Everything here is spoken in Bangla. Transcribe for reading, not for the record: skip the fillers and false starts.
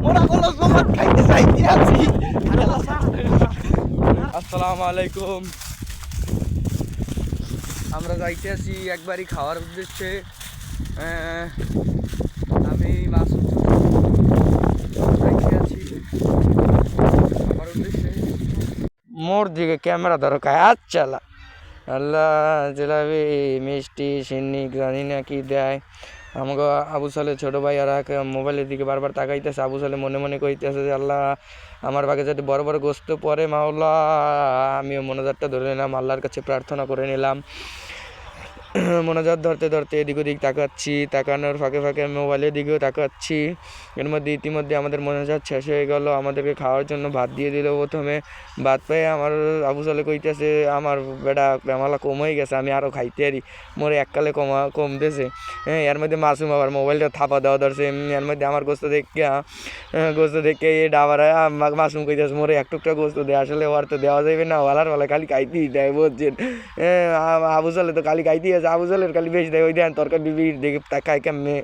মোরা কোনো জমাত খাইতে যাইতে আছি। আসসালামু আলাইকুম। আমরা যাইতে আছি একবারই খাওয়ার উদ্দেশ্যে। আমি মাসুদ যাইতে আছি খাওয়ার উদ্দেশ্যে। মোর দিকে ক্যামেরা দরকার আচ্ছা আল্লাহ জিলাপি মিষ্টি সিন্নি জানি না কি দেয়। আমাকে আবু সালে ছোটো ভাই আর মোবাইলের দিকে বারবার তাকাইতেছে। আবু সালে মনে মনে কইতেছে যে আল্লাহ আমার ভাগে যদি বড় বড় গোস্ত পরে মাওলা। আমিও মোনাজাতটা ধরে নিলাম, আল্লাহর কাছে প্রার্থনা করে নিলাম। মোনাজাত ধরতে ধরতে এদিক ওদিক তাকাচ্ছি, তাকানোর ফাঁকে ফাঁকে মোবাইলের দিকেও তাকাচ্ছি। এর মধ্যে ইতিমধ্যে আমাদের মোনাজাত শেষ হয়ে গেল। আমাদেরকে খাওয়ার জন্য ভাত দিয়ে দিল। প্রথমে ভাত পেয়ে আমার আবু সালে কইতেছে আমার বেটা প্রেমালা কম হয়ে গেছে, আমি আরও খাইতে পারি। মোরে এককালে কমতেছে। হ্যাঁ, এর মধ্যে মাসুম আবার মোবাইলটা থাপা দেওয়া ধরছে। এর মধ্যে আমার গোস্ত দেখে এ ডাবার মাসুম কইতেছে মোরে এক টুকটা গোস্ত দেয়। আসলে ওর তো দেওয়া যাবে না, ওলার বেলা খালি খাইতেই দেয় বুঝছেন। আবু সালে তো খালি খাইতেই আছে, আবু সালের খালি বেশি দেয়। ওই দেন তরকারি দেখে তাকায় কেমনে।